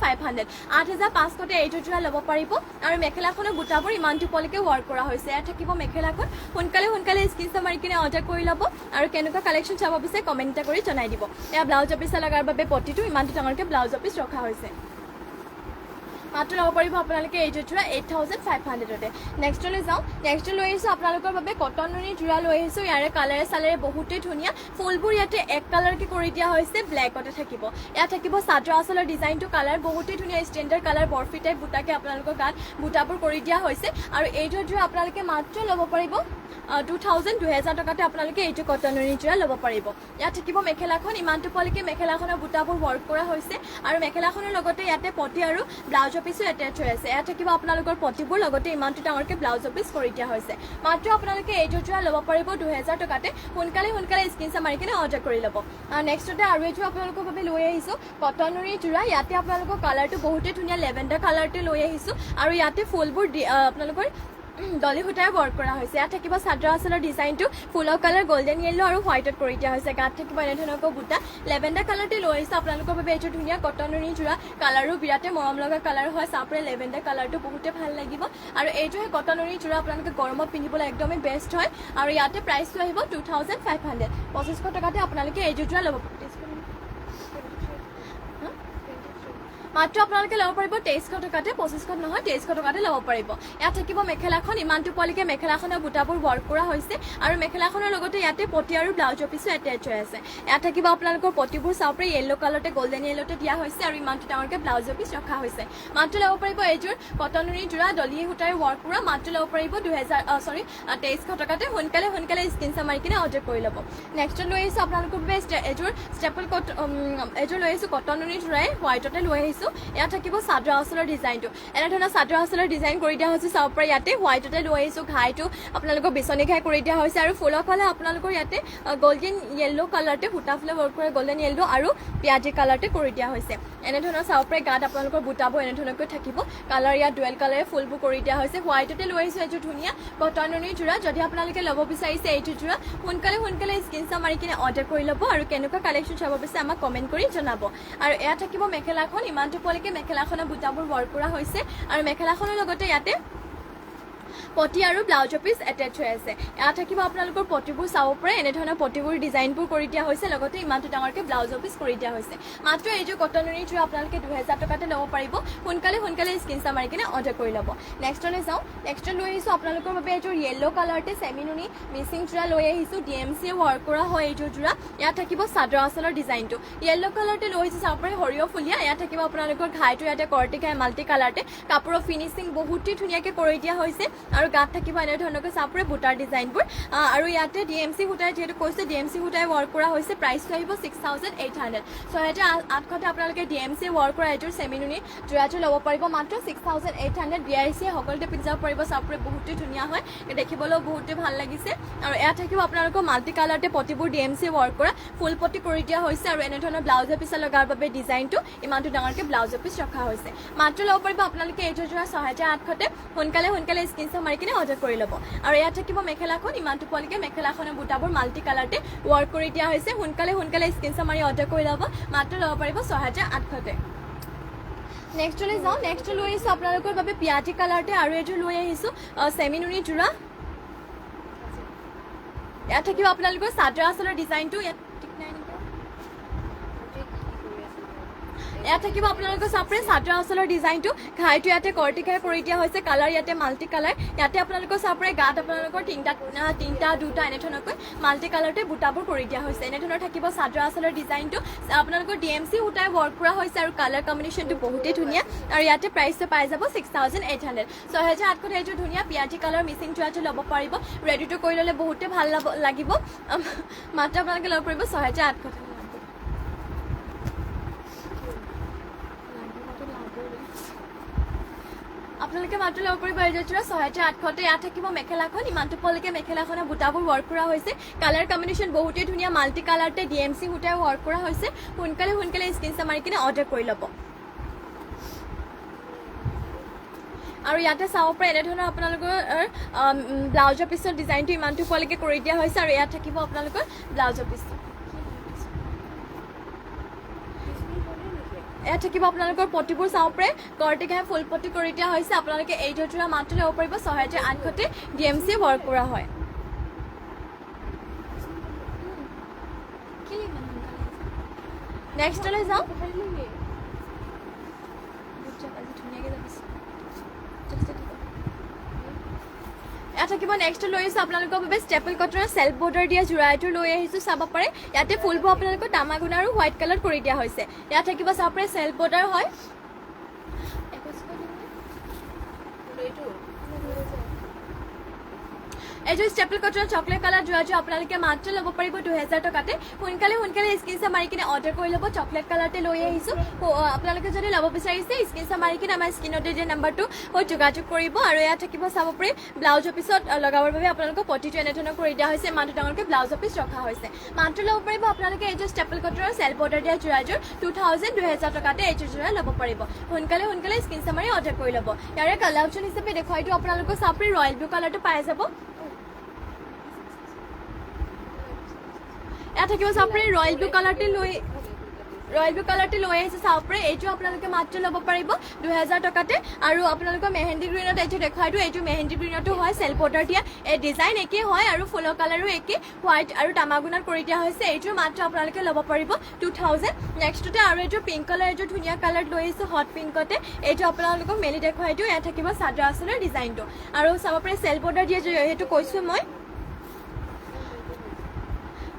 ৮৫০০তে এইটো যোৰা ল'ব পাৰিব আৰু মেখেলাখনৰ বুটাবোৰ ইমানটো পোৱালৈকে ৱৰ্ক কৰা হৈছে ইয়াত থাকিব মেখেলাখন সোনকালে স্ক্ৰীনশ্বট মাৰি কিনে অৰ্ডাৰ কৰি ল'ব আৰু কেনেকুৱা কালেকশ্যন চাব বিচাৰে কমেণ্ট এটা কৰি জনাই দিব এয়া ব্লাউজৰ পিচ লগাৰ বাবে পটিটো ইমানটো ডাঙৰকৈ ব্লাউজৰ পিচ ৰখা হৈছে মাত্ৰ ল'ব পাৰিব আপোনালোকে এইযোৰ যোৰা ৮৫০০তে নেক্সটলৈ যাওঁ নেক্সট লৈ আহিছোঁ আপোনালোকৰ বাবে কটন নুনি যোৰা লৈ আহিছোঁ ইয়াৰে কালাৰে চালাৰে বহুতেই ধুনীয়া ফুলবোৰ ইয়াতে এক কালাৰকৈ কৰি দিয়া হৈছে ব্লেকতে থাকিব ইয়াত থাকিব চাদৰ আচলৰ ডিজাইনটো কালাৰ বহুতেই ধুনীয়া ষ্টেণ্ডাৰ্ড কালাৰ বৰফি টাইপ বুটাকে আপোনালোকৰ গাত বুটাবোৰ কৰি দিয়া হৈছে আৰু এইযোৰ যোৰা আপোনালোকে মাত্ৰ ল'ব পাৰিব ২০০০ টকাতে আপোনালোকে এইটো কটন নুনি যোৰা ল'ব পাৰিব ইয়াত থাকিব মেখেলাখন ইমানটো পোৱালৈকে মেখেলাখনৰ বুটাবোৰ ৱৰ্ক কৰা হৈছে আৰু মেখেলাখনৰ লগতে ইয়াতে পটি আৰু ব্লাউজৰ পিচো এটেচ হৈ আছে ইয়াত থাকিব আপোনালোকৰ পটিবোৰ লগতে ইমানটো ডাঙৰকৈ ব্লাউজৰ পিচ কৰি দিয়া হৈছে মাত্ৰ আপোনালোকে এইযোৰ যোৰা ল'ব পাৰিব ২০০০ টকাতে সোনকালে স্ক্ৰীনশ্বট মাৰি কিনে অৰ্ডাৰ কৰি ল'ব নেক্সটতে আৰু এইযোৰ আপোনালোকৰ বাবে লৈ আহিছোঁ কটন নুনি যোৰা ইয়াতে আপোনালোকৰ কালাৰটো বহুতেই ধুনীয়া লেভেণ্ডাৰ কালাৰতে লৈ আহিছোঁ আৰু ইয়াতে ফুলবোৰ আপোনালোকৰ ডলি সূতাৰে ৱৰ্ক কৰা হৈছে ইয়াত থাকিব চাদৰ আচলৰ ডিজাইনটো ফুলৰ কালাৰ গল্ডেন য়েল্লো আৰু হোৱাইটত কৰি দিয়া হৈছে গাত থাকিব এনেধৰণৰকৈ বুটা লেভেণ্ডাৰ কালাৰতে লৈ আহিছোঁ আপোনালোকৰ বাবে এইযোৰ ধুনীয়া কটন নুনি যোৰা কালাৰো বিৰাটেই মৰম লগা কালাৰ হয় চাপৰে লেভেণ্ডাৰ কালাৰটো বহুতে ভাল লাগিব আৰু এইযোৰ কটন নুনি যোৰা আপোনালোকে গৰমত পিন্ধিবলৈ একদমেই বেষ্ট হয় আৰু ইয়াতে প্ৰাইচটো আহিব ২৫০০ ২৫০০ টকাতে আপোনালোকে এইযোৰ যোৰা ল'ব মাত্ৰ আপোনালোকে ল'ব পাৰিব ২৩০০ টকাতে ২৫০০ নহয় ২৩০০ টকাতে ল'ব পাৰিব ইয়াত থাকিব মেখেলাখন ইমানটো পোৱালৈকে মেখেলাখনৰ বুটাবোৰ ৱৰ্ক কৰা হৈছে আৰু মেখেলাখনৰ লগতে ইয়াতে পটি আৰু ব্লাউজৰ পিচো এটেচ হৈ আছে ইয়াত থাকিব আপোনালোকৰ পটিবোৰ চাব পাৰি য়েল্লো কালাৰতে গল্ডেন য়েল্লোতে দিয়া হৈছে আৰু ইমানটো ডাঙৰকৈ ব্লাউজৰ পিচ ৰখা হৈছে মাত্ৰ ল'ব পাৰিব এইযোৰ কটন নুনি যোৰা ডলি সূতাৰে ৱৰ্ক কৰা মাত্ৰ ল'ব পাৰিব ২৩০০ টকাতে সোনকালে স্ক্ৰীনশ্বট মাৰি কিনে অৰ্ডাৰ কৰি ল'ব নেক্সট লৈ আহিছোঁ আপোনালোকৰ বাবে এইযোৰ ষ্টেপল এইযোৰ লৈ আহিছোঁ কটন নুনি যোৰাই হোৱাইটতে লৈ আহিছোঁ ইয়াত থাকিব চাদৰ আচলৰ ডিজাইনটো এনেধৰণৰ চাদৰ আচলৰ ডিজাইন কৰি দিয়া হৈছে চাব পৰা ইয়াতে হোৱাইটতে লৈ আহিছোঁ ঘাইটো আপোনালোকৰ বিচনী ঘাই কৰি দিয়া হৈছে আৰু ফুলৰ ফালে আপোনালোকৰ ইয়াতে গল্ডেন য়েল্লো কালাৰতে সূতা ফুলে ৱৰ্ক কৰে গল্ডেন য়েল্লো আৰু পিঁয়াজী কালাৰতে কৰি দিয়া হৈছে এনেধৰণৰ চাব পাৰে গাত আপোনালোকৰ বুটাবোৰ এনেধৰণকৈ থাকিব কালাৰ ইয়াত ডুৱেল কালাৰে ফুলবোৰ কৰি দিয়া হৈছে হোৱাইটতে লৈ আহিছোঁ এইযোৰ ধুনীয়া কটন নুনি যোৰা যদি আপোনালোকে ল'ব বিচাৰিছে এইটো যোৰা সোনকালে স্ক্ৰীনশ্বট মাৰি কিনে অৰ্ডাৰ কৰি ল'ব আৰু কেনেকুৱা কালেকশ্যন চাব বিচাৰে আমাক কমেণ্ট কৰি জনাব আৰু এয়া থাকিব মেখেলাখন ইমানটো পোৱালৈকে মেখেলাখনৰ বুটাবোৰ ৱৰ্ক কৰা হৈছে আৰু মেখেলাখনৰ লগতে ইয়াতে পটি আৰু ব্লাউজৰ পিচ এটেচ হৈ আছে ইয়াত থাকিব আপোনালোকৰ পটিবোৰ চাব পাৰে এনেধৰণৰ পটিবোৰ ডিজাইনবোৰ কৰি দিয়া হৈছে লগতে ইমানটো ডাঙৰকৈ ব্লাউজৰ পিচ কৰি দিয়া হৈছে মাত্ৰ এইযোৰ কটন নুনি যোৰা আপোনালোকে ২০০০ টকাতে ল'ব পাৰিব সোনকালে স্ক্ৰীনশ্বট মাৰি কিনে অৰ্ডাৰ কৰি ল'ব নেক্সটলৈ যাওঁ নেক্সট লৈ আহিছোঁ আপোনালোকৰ বাবে এইযোৰ য়েল্লো কালাৰতে ছেমি নুনি মিচিং যোৰা লৈ আহিছোঁ DMC ৱৰ্ক কৰা হয় এইযোৰ যোৰা ইয়াত থাকিব চাদৰ আচলৰ ডিজাইনটো য়েল্লো কালাৰতে লৈ আহিছোঁ চাব পাৰে সৰিয়হ ফুলীয়া ইয়াত থাকিব আপোনালোকৰ ঘাইটো ইয়াতে কৰ্টি ঘাই মাল্টি কালাৰতে কাপোৰৰ ফিনিচিং বহুতেই ধুনীয়াকৈ কৰি দিয়া হৈছে আৰু গাত থাকিব এনেধৰণকৈ চাব পাৰে বুটাৰ ডিজাইনবোৰ আৰু ইয়াতে DMC সূতাই যিহেতু কৈছে DMC সূতাই ৱৰ্ক কৰা হৈছে প্ৰাইচটো আহিব ৬৮০০ ৬৮০০তে আপোনালোকে DMC ৱৰ্ক কৰা এইযোৰ ছেমি নুনি যোৰাযোৰ ল'ব পাৰিব মাত্ৰ ৬৮০০ BIC সকলোতে পিন্ধি যাব পাৰিব চাব পাৰে বহুতেই ধুনীয়া হয় দেখিবলৈও বহুতেই ভাল লাগিছে আৰু ইয়াত থাকিব আপোনালোকৰ মাল্টি কালাৰতে পটিবোৰ DMC ৱৰ্ক কৰা ফুল পটি কৰি দিয়া হৈছে আৰু এনেধৰণৰ ব্লাউজৰ পিচ লগাৰ বাবে ডিজাইনটো ইমানটো ডাঙৰকৈ ব্লাউজৰ পিচ ৰখা হৈছে মাত্ৰ ল'ব পাৰিব আপোনালোকে এইযোৰ যোৰা ৬৮০০তে সোনকালে স্ক্ৰীনশ্বট স্ক্ৰীনশ্বট মাৰি কিনে অৰ্ডাৰ কৰি ল'ব আৰু ইয়াত থাকিব মেখেলাখন ইমানটো পোৱালৈকে মেখেলাখনৰ বুটাবোৰ মাল্টি কালাৰতে ৱৰ্ক কৰি দিয়া হৈছে সোনকালে স্ক্ৰীনশ্বট মাৰি অৰ্ডাৰ কৰি ল'ব মাত্ৰ ল'ব পাৰিব 6,800তে নেক্সটলৈ যাওঁ নেক্সট লৈ আহিছোঁ আপোনালোকৰ বাবে পিয়াজি কালাৰতে আৰু এযোৰ লৈ আহিছোঁ চেমিনুনি যোৰা ইয়াত থাকিব আপোনালোকৰ চাদৰ আঁচলৰ ডিজাইনটো ইয়াত ঠিক নাই নেকি ইয়াত থাকিব আপোনালোকৰ চাপৰে চাদৰ আঁচলৰ ডিজাইনটো ঘাইটো ইয়াতে কৰ্টিকাই কৰি দিয়া হৈছে কালাৰ ইয়াতে মাল্টি কালাৰ ইয়াতে আপোনালোকৰ চাপৰে গাত আপোনালোকৰ তিনিটা দুটা এনেধৰণকৈ মাল্টি কালাৰতে বুটাবোৰ কৰি দিয়া হৈছে এনেধৰণৰ থাকিব চাদৰ আঁচলৰ ডিজাইনটো আপোনালোকৰ DMC সূতাই ৱৰ্ক কৰা হৈছে আৰু কালাৰ কম্বিনেশ্যনটো বহুতেই ধুনীয়া আৰু ইয়াতে প্ৰাইচটো পাই যাব 6,800 6,800 এইটো ধুনীয়া পিয়াজি কালাৰ মিচিং যোৱাটো ল'ব পাৰিব ৰেডিটো কৰি ল'লে বহুতে ভাল লাগিব মাত্ৰ আপোনালোকে ল'ব পাৰিব 6,800 আপোনালোকে মাত্ৰ ল'ব পাৰিব এইযোৰ 6,800তে ইয়াত থাকিব মেখেলাখন ইমানটো পোৱালৈকে মেখেলাখনৰ বুটাবোৰ ৱৰ্ক কৰা হৈছে কালাৰ কম্বিনেশ্যন বহুতেই ধুনীয়া মাল্টি কালাৰতে DMC সূতাই ৱৰ্ক কৰা হৈছে সোনকালে স্ক্ৰীনশ্বট মাৰি কিনে অৰ্ডাৰ কৰি ল'ব আৰু ইয়াতে চাব পাৰে এনেধৰণৰ আপোনালোকৰ ব্লাউজৰ পিছৰ ডিজাইনটো ইমানটো পোৱালৈকে কৰি দিয়া হৈছে আৰু ইয়াত থাকিব আপোনালোকৰ ব্লাউজৰ পিছ ইয়াত থাকিব আপোনালোকৰ পটিবোৰ চাব পাৰে কৰ্টিকাই ফুল পটি কৰি দিয়া হৈছে আপোনালোকে এইযোৰ যোৰা মাত্ৰ ল'ব পাৰিব 6,800তে DMC ৱৰ্ক কৰা হয় নেক্সটলৈ যাওঁ ইয়াত থাকিব নেক্সট লৈ আহিছোঁ আপোনালোকৰ বাবে ষ্টেপল কটনৰ চেল্ফ বৰ্ডাৰ দিয়া যোৰা এযোৰ লৈ আহিছোঁ চাব পাৰে ইয়াতে ফুলবোৰ আপোনালোকৰ তামাগুণ আৰু হোৱাইট কালাৰ কৰি দিয়া হৈছে ইয়াত থাকিব চাব পাৰে চেল্ফ বৰ্ডাৰ হয় এইযোৰ ষ্টেপল কটনৰ চকলেট কালাৰ যোৰাযোৰ আপোনালোকে মাত্ৰ ল'ব পাৰিব 2,000 টকাতে সোনকালে স্ক্ৰীনশ্বট মাৰি কিনে অৰ্ডাৰ কৰি ল'ব চকলেট কালাৰতে লৈ আহিছোঁ আপোনালোকে যদি ল'ব বিচাৰিছে স্ক্ৰীনশ্বট মাৰি কিনে আমাৰ স্ক্ৰীনতে দিয়া নাম্বাৰটো যোগাযোগ কৰিব আৰু ইয়াত থাকিব চাব পাৰি ব্লাউজৰ পিছত লগাবৰ বাবে আপোনালোকৰ পটিটো এনেধৰণৰ কৰি দিয়া হৈছে ইমানটো ডাঙৰকৈ ব্লাউজৰ পিছ ৰখা হৈছে মাত্ৰ ল'ব পাৰিব আপোনালোকে এইযোৰ ষ্টেপল কটনৰ চেল্ফ বৰ্ডাৰ দিয়া যোৰাযোৰ 2,000 টকাতে এইযোৰ যোৰা ল'ব পাৰিব সোনকালে স্ক্ৰীনশ্বট মাৰি অৰ্ডাৰ কৰি ল'ব ইয়াৰে কালাৰ অপশ্যন হিচাপে দেখুৱাই দিওঁ আপোনালোকৰ চাব পাৰি ৰয়েল ব্লু কালাৰটো পাই যাব ইয়াত থাকিব চাব পাৰি ৰয়েল ব্লু কালাৰতে লৈ আহিছে চাব পাৰে এইযোৰ আপোনালোকে মাত্ৰ ল'ব পাৰিব 2,000 টকাতে আৰু আপোনালোকৰ মেহেন্দি গ্ৰীণত এইযোৰ দেখুৱাই দিওঁ এইযোৰ মেহেন্দি গ্ৰীণতো হয় চেল্ফ বৰ্ডাৰ দিয়া এই ডিজাইন একেই হয় আৰু ফুলৰ কালাৰো একেই হোৱাইট আৰু তামাগুণত কৰি দিয়া হৈছে এইযোৰ মাত্ৰ আপোনালোকে ল'ব পাৰিব 2,000 নেক্সটতে আৰু এইযোৰ পিংক কালাৰ এইযোৰ ধুনীয়া কালাৰ লৈ আহিছোঁ হট পিংকতে এইযোৰ আপোনালোকক মেলি দেখুৱাই দিওঁ ইয়াত থাকিব চাদৰ আঁচলৰ ডিজাইনটো আৰু চাব পাৰে চেল্ফ বৰ্ডাৰ দিয়া সেইটো কৈছোঁ মই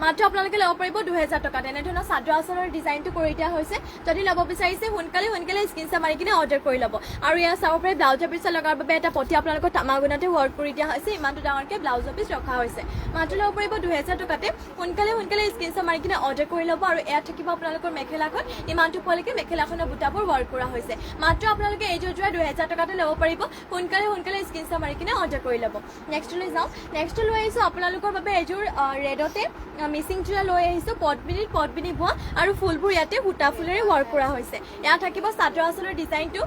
মাত্ৰ আপোনালোকে ল'ব পাৰিব 2,000 টকাত এনেধৰণৰ চাদৰ আঁচলৰ ডিজাইনটো কৰি দিয়া হৈছে যদি ল'ব বিচাৰিছে সোনকালে স্ক্ৰীনশ্বট মাৰি কিনে অৰ্ডাৰ কৰি ল'ব আৰু ইয়াত চাব পাৰে ব্লাউজৰ পিছত লগাৰ বাবে এটা পটি আপোনালোকৰ তামাগুণতে ৱৰ্ক কৰি দিয়া হৈছে ইমানটো ডাঙৰকৈ ব্লাউজৰ পিছ ৰখা হৈছে মাত্ৰ ল'ব পাৰিব 2,000 টকাতে সোনকালে স্ক্ৰীনশ্বট মাৰি কিনে অৰ্ডাৰ কৰি ল'ব আৰু ইয়াত থাকিব আপোনালোকৰ মেখেলাখন ইমানটো পোৱালৈকে মেখেলাখনৰ বুটাবোৰ ৱৰ্ক কৰা হৈছে মাত্ৰ আপোনালোকে এইযোৰ যোৰা 2,000 টকাতে ল'ব পাৰিব সোনকালে স্ক্ৰীনশ্বট মাৰি কিনে অৰ্ডাৰ কৰি ল'ব নেক্সটলৈ যাওঁ নেক্সট লৈ আহিছোঁ আপোনালোকৰ বাবে এইযোৰ ৰেডতে মিচিং যোৰা লৈ আহিছোঁ পদ্মিনী বোৱা আৰু ফুলবোৰ ইয়াতে সূতা ফুলেৰে ৱৰ্ক কৰা হৈছে ইয়াত থাকিব চাদৰ আঁচলৰ ডিজাইনটো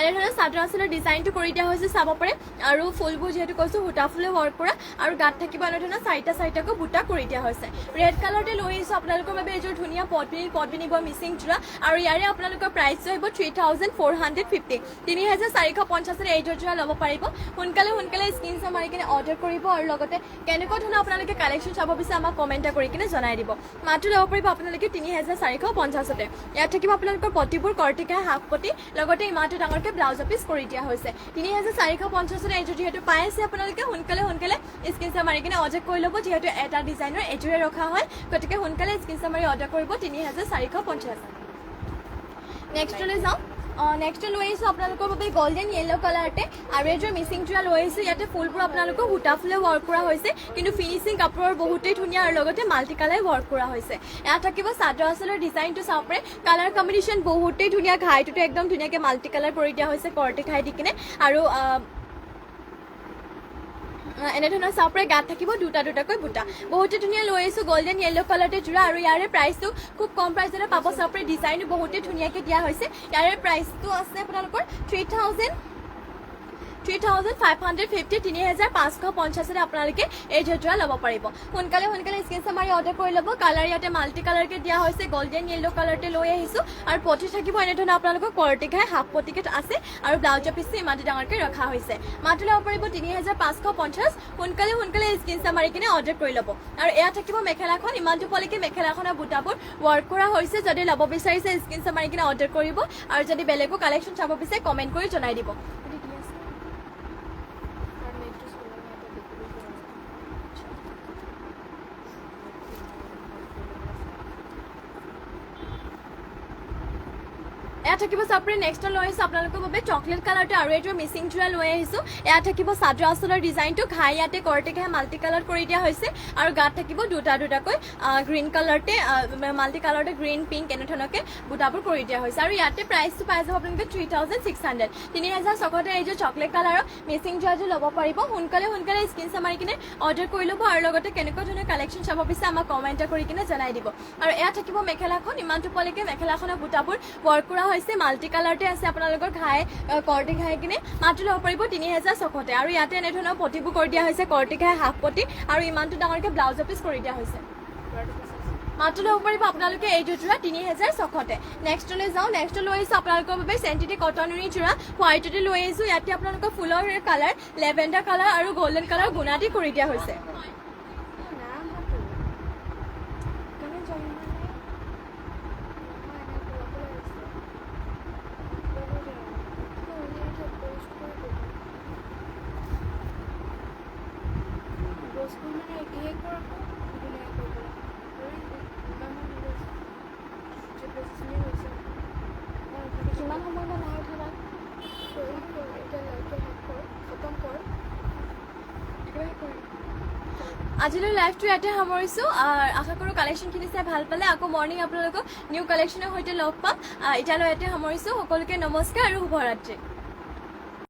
এনেধৰণৰ চাদৰ আঁচলৰ ডিজাইনটো কৰি দিয়া হৈছে চাব পাৰে আৰু ফুলবোৰ যিহেতু কৈছোঁ সূতা ফুলে ৱৰ্ক কৰা আৰু গাত থাকিব এনেধৰণৰ চাৰিটাকৈ বুটা কৰি দিয়া হৈছে ৰেড কালাৰতে লৈ আহিছোঁ আপোনালোকৰ বাবে এইযোৰ ধুনীয়া পদ্মিনী বোৱা মিচিং যোৰা আৰু ইয়াৰে আপোনালোকৰ প্ৰাইচটো আহিব 3,450 3,450 এইযোৰ যোৰা ল'ব পাৰিব সোনকালে স্ক্ৰীনশ্বট মাৰি কিনে অৰ্ডাৰ কৰিব আৰু লগতে কেনেকুৱা ধৰণৰ আপোনালোকে কালেকশ্যন চাব বিচাৰে আমাক কমেণ্ট কৰি কিনে জনাই দিব মাত্ৰ ল'ব পাৰিব আপোনালোকে 3,450তে ইয়াত থাকিব আপোনালোকৰ পটিবোৰ কৰ্টিকাই হাফ পটি লগতে ইমানটো ডাঙৰ ব্লাউজৰ পিছ কৰি দিয়া হৈছে 3,450তে এইযোৰ যিহেতু পাই আছে আপোনালোকে সোনকালে স্ক্ৰীনশ্বট মাৰি কিনে অৰ্ডাৰ কৰি ল'ব যিহেতু এটা ডিজাইনৰ এইযোৰে ৰখা হয় গতিকে সোনকালে স্ক্ৰীনশ্বট মাৰি অৰ্ডাৰ কৰিব 3,450 নেক্সটলৈ যাওঁ নেক্সট লৈ আহিছোঁ আপোনালোকৰ বাবে গোল্ডেন য়েল্লো কালাৰতে আৰু এইযোৰ মিচিং যোৰা লৈ আহিছোঁ ইয়াতে ফুলবোৰ আপোনালোকৰ সূতা ফুলে ৱৰ্ক কৰা হৈছে কিন্তু ফিনিচিং কাপোৰৰ বহুতেই ধুনীয়া আৰু লগতে মাল্টি কালাৰ ৱৰ্ক কৰা হৈছে ইয়াত থাকিব চাদৰ আঁচলৰ ডিজাইনটো চাব পাৰে কালাৰ কম্বিনেশ্যন বহুতেই ধুনীয়া ঘাইটোতো একদম ধুনীয়াকৈ মাল্টি কালাৰ কৰি দিয়া হৈছে কৰ্টি খাই দি কিনে আৰু এনেধৰণৰ চাব পাৰে গাত থাকিব দুটাকৈ বুটা বহুতেই ধুনীয়া লৈ আহিছোঁ গোল্ডেন য়েল্লো কালাৰতে যোৰা আৰু ইয়াৰে প্ৰাইচটো খুব কম প্ৰাইচতে পাব চাব পাৰে ডিজাইনটো বহুতেই ধুনীয়াকৈ দিয়া হৈছে ইয়াৰে প্ৰাইচটো আছে আপোনালোকৰ 3,000 3550 3550 আপোনালোকে এই জোৰা ল'ব পাৰিব সোনকালে স্ক্ৰীনশ্বট মাৰি অৰ্ডাৰ কৰি ল'ব কালাৰ ইয়াতে মাল্টি কালাৰকে দিয়া হৈছে গোল্ডেন য়েলো কালাৰতে লৈ আহিছো আৰু পটি থাকিব এনেধৰণে আপোনালোকৰ কোৱালিটি ঘাই হাফ পটিকেট আছে আৰু ব্লাউজৰ পিছে ইমান ডাঙৰকৈ ৰখা হৈছে মাত্ৰ ল'ব পাৰিব 3550 সোনকালে স্ক্ৰীনশ্বট মাৰি কিনে অৰ্ডাৰ কৰি ল'ব আৰু এয়া থাকিব মেখেলাখন ইমানটো পলিকে মেখেলাখনৰ বুটাবোৰ ৱৰ্ক কৰা হৈছে যদি ল'ব বিচাৰিছে স্ক্ৰীনশ্বট মাৰি কিনে অৰ্ডাৰ কৰিব আৰু যদি বেলেগো কালেকশ্যন চাব বিচাৰে কমেণ্ট কৰি জনাই দিব এয়া থাকিব চাপৰি নেক্সট লৈ আহিছো আপোনালোকৰ বাবে চকলেট কালাৰটো আৰু এইটো মিচিং জোৰা লৈ আহিছো এয়া থাকিব চাদৰ আঁচলৰ ডিজাইনটো ঘাই ইয়াতে কৰতে ঘাই মাল্টি কালাৰ কৰি দিয়া হৈছে আৰু গাত থাকিব দুটাকৈ গ্ৰীণ কালাৰতে মাল্টি কালাৰতে গ্ৰীণ পিংক এনেধৰণকে বুটাবোৰ কৰি দিয়া হৈছে আৰু ইয়াতে প্ৰাইচটো পাই যাব আপোনালোকে 3600 3600 এই যে চকলেট কালাৰৰ মিচিং জোৰাটো ল'ব পাৰিব সোনকালে স্ক্ৰীনশ্বট মাৰি কিনে অৰ্ডাৰ কৰি ল'ব আৰু লগতে কেনেকুৱা ধৰণৰ কালেকশ্যন চাব বিচাৰে আমাক কমেণ্ট কৰি কিনে জনাই দিব আৰু এয়া থাকিব মেখেলাখন ইমানটো পলিকে মেখেলাখনৰ বুটাবোৰ ৱৰ্ক কৰা মাল্টি কালাৰতে আছে আপোনালোকৰ ঘাই কৰটি ঘাই কিনে মাত্ৰ ল'ব পাৰিব 3600 আৰু ইয়াতে এনেধৰণৰ পটিবোৰ কৰি দিয়া হৈছে কৰটি ঘাই হাফ পটি আৰু ইমানটো ডাঙৰকৈ ব্লাউজৰ পিচ কৰি দিয়া হৈছে মাত্ৰ ল'ব পাৰিব আপোনালোকে এই জোৰা 3600 নেক্সটলৈ যাওঁ নেক্সট লৈ আহিছোঁ আপোনালোকৰ বাবে চেণ্টিটি কটনৰী জোৰা হোৱাইটতে লৈ আহিছোঁ ইয়াতে আপোনালোকৰ ফুলৰ কালাৰ লেভেণ্ডাৰ কালাৰ আৰু গল্ডেন কালাৰ গুণাটি কৰি দিয়া হৈছে কিমান সময় বা নাই উঠা আজিলৈ লাইভটো ইয়াতে সামৰিছোঁ আশা কৰোঁ কালেকশ্যনখিনি চাই ভাল পালে আকৌ মৰ্ণিং আপোনালোকক নিউ কালেকশ্যনৰ সৈতে লগ পাম এতিয়ালৈ ইয়াতে সামৰিছোঁ সকলোকে নমস্কাৰ আৰু শুভৰাত্ৰি